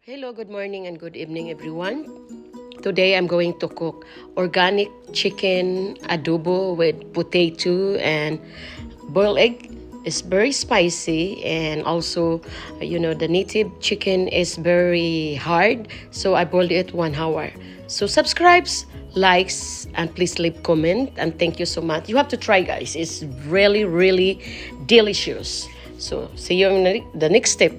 Hello, good morning and good evening everyone. Today I'm going to cook organic chicken adobo with potato and boiled egg. It's very spicy, and also the native chicken is very hard, so I boiled it 1 hour. So subscribe, likes, and please leave comment, and thank you so much. You have to try, guys. It's really delicious. So see you in the next step.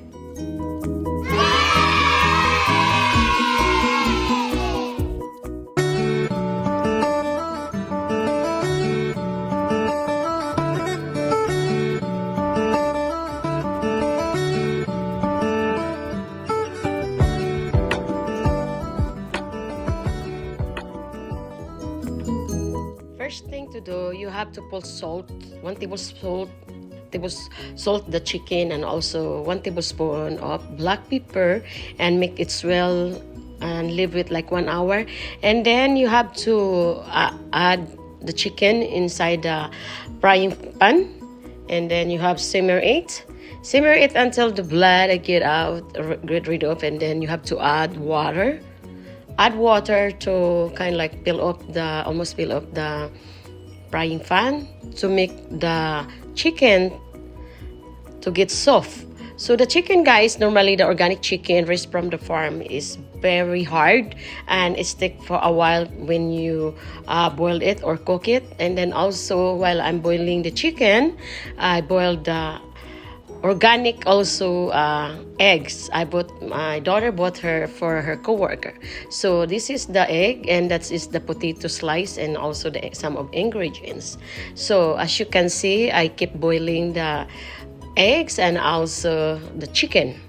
First thing to do, you have to put salt, 1 tablespoon salt the chicken, and also 1 tablespoon of black pepper, and make it swell and leave it like 1 hour. And then you have to add the chicken inside the frying pan, and then you have simmer it until the blood get rid of, and then you have to add water to kind of like almost peel up the frying pan to make the chicken to get soft. So the chicken, guys, normally the organic chicken raised from the farm is very hard, and it takes for a while when you boil it or cook it. And then also while I'm boiling the chicken, I boiled the organic also eggs. My daughter bought her for her coworker. So this is the egg, and that is the potato slice, and also some of ingredients. So as you can see, I keep boiling the eggs and also the chicken.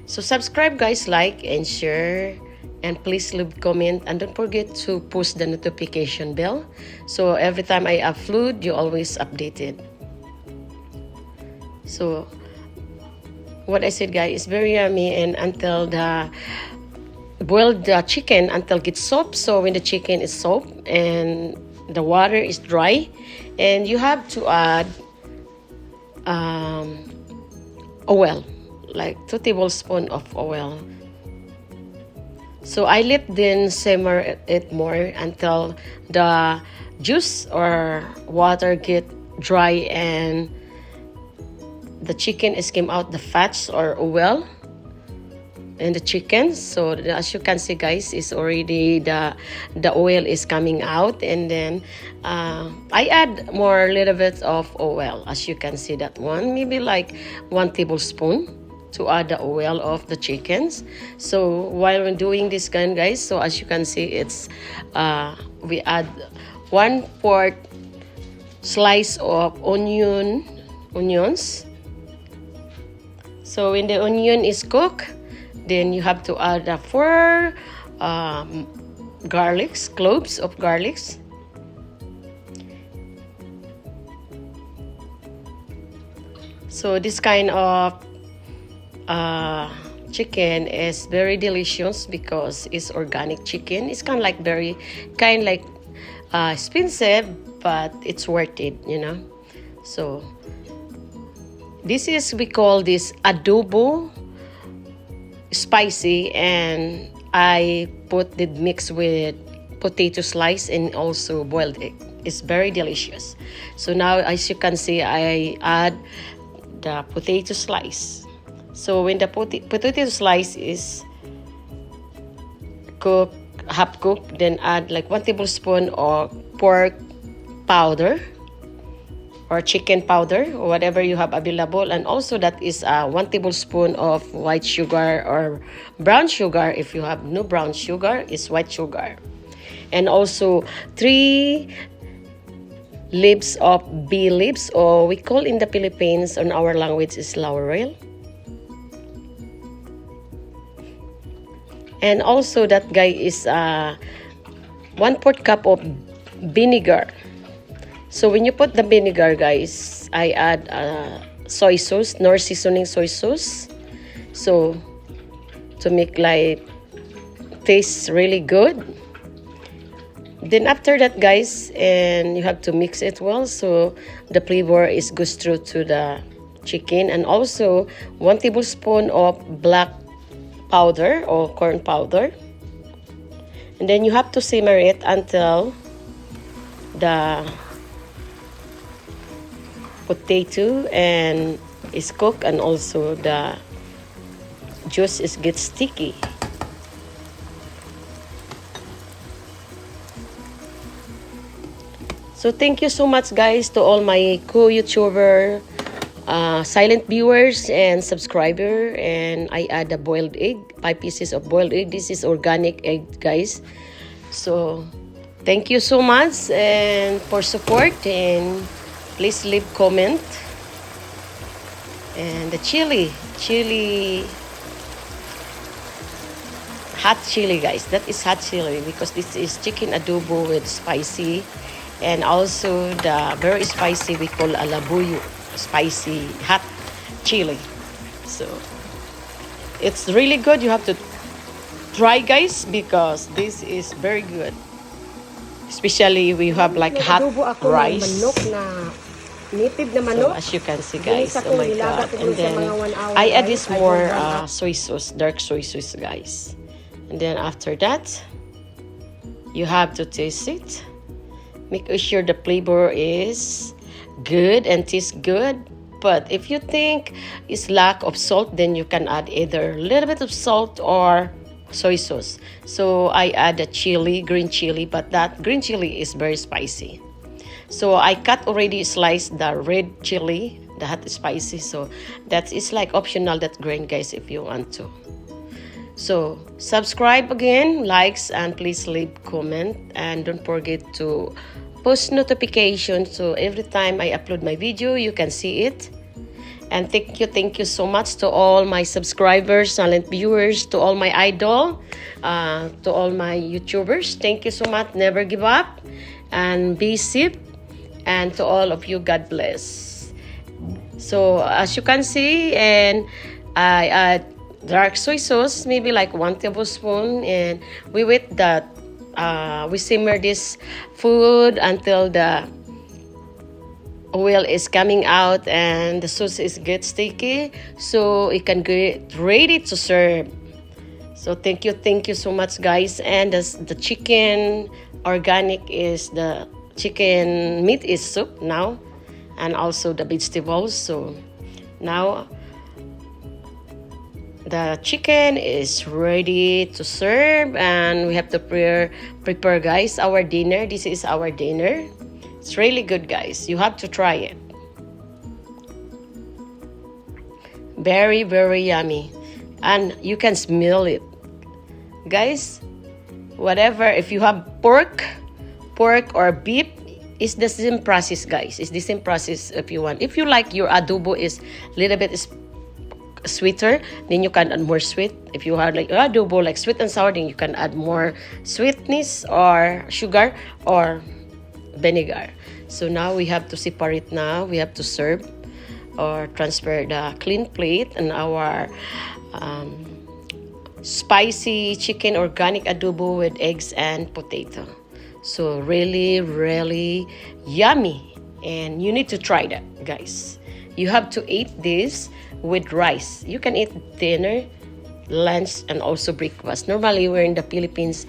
So subscribe, guys, like and share, and please leave comment, and don't forget to push the notification bell, so every time I upload you always updated. So what I said, guys, is very yummy, and until boil the chicken until it gets soft. So when the chicken is soft and the water is dry, and you have to add oil, like 2 tablespoons of oil. So I let then simmer it more until the juice or water get dry, and the chicken is came out the fats or oil in the chicken. So as you can see, guys, is already the oil is coming out, and then I add more little bit of oil. As you can see, that one maybe like 1 tablespoon to add the oil of the chickens. So while we're doing this kind, guys, so as you can see, it's we add 1/4 slice of onions. So when the onion is cooked, then you have to add 4 cloves of garlics. So this kind of chicken is very delicious because it's organic chicken. It's kind of like expensive, but it's worth it, So we call this adobo spicy, and I put the mix with potato slice and also boiled egg. It's very delicious. So now, as you can see, I add the potato slice. So when the potato slice is half cooked, then add like 1 tablespoon of pork powder or chicken powder, or whatever you have available, and also that is 1 tablespoon of white sugar or brown sugar. If you have no brown sugar, it's white sugar, and also 3 leaves of bay leaves, or we call in the Philippines on our language is laurel. And also that, guy, is 1/4 cup of vinegar. So when you put the vinegar, guys, I add soy sauce, nor seasoning soy sauce. So to make like taste really good. Then after that, guys, and you have to mix it well, so the flavor goes through to the chicken. And also 1 tablespoon of black powder or corn powder. And then you have to simmer it until the potato and is cooked, and also the juice gets sticky. So thank you so much, guys, to all my co-YouTuber, silent viewers and subscriber. And I add a boiled egg, 5 pieces of boiled egg. This is organic egg, guys. So thank you so much and for support, and please leave comment. And the chili, hot chili, guys. That is hot chili because this is chicken adobo with spicy, and also the very spicy we call alabuyo, spicy hot chili. So it's really good. You have to try, guys, because this is very good. Especially we have like hot rice. Native na manok. So as you can see, guys, oh my god. And then I add this more soy sauce, dark soy sauce, guys. And then after that, you have to taste it. Make sure the flavor is good and tastes good. But if you think it's lack of salt, then you can add either a little bit of salt or soy sauce. So I add a chili, green chili, but that green chili is very spicy. So I cut already, sliced the red chili, the hot spicy. So that is like optional, that green, guys, if you want to. So subscribe again, likes, and please leave comment, and don't forget to post notifications, so every time I upload my video you can see it. And thank you so much to all my subscribers, silent viewers, to all my idol, to all my YouTubers. Thank you so much. Never give up and be safe. And to all of you, God bless. So as you can see, and I add dark soy sauce, maybe like 1 tablespoon, and we wait that we simmer this food until the oil is coming out and the sauce is get sticky, so it can get ready to serve. So thank you so much, guys. And the chicken organic is the chicken meat is soup now, and also the vegetables. So now the chicken is ready to serve, and we have to prepare, guys, our dinner. This is our dinner. It's really good, guys. You have to try it. Very, very yummy. And you can smell it, guys. Whatever, if you have pork or beef, it's the same process, guys. It's the same process if you want. If you like your adobo is a little bit sweeter, then you can add more sweet. If you have like adobo like sweet and sour, then you can add more sweetness or sugar or vinegar. So now we have to separate. Now we have to serve or transfer the clean plate and our spicy chicken organic adobo with eggs and potato. So really, really yummy, and you need to try that, guys. You have to eat this with rice. You can eat dinner, lunch, and also breakfast. Normally, we're in the Philippines,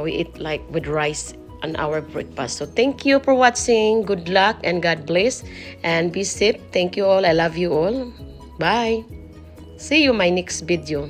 we eat like with rice on our breakfast. So thank you for watching. Good luck and God bless, and be safe. Thank you all. I love you all. Bye. See you in my next video.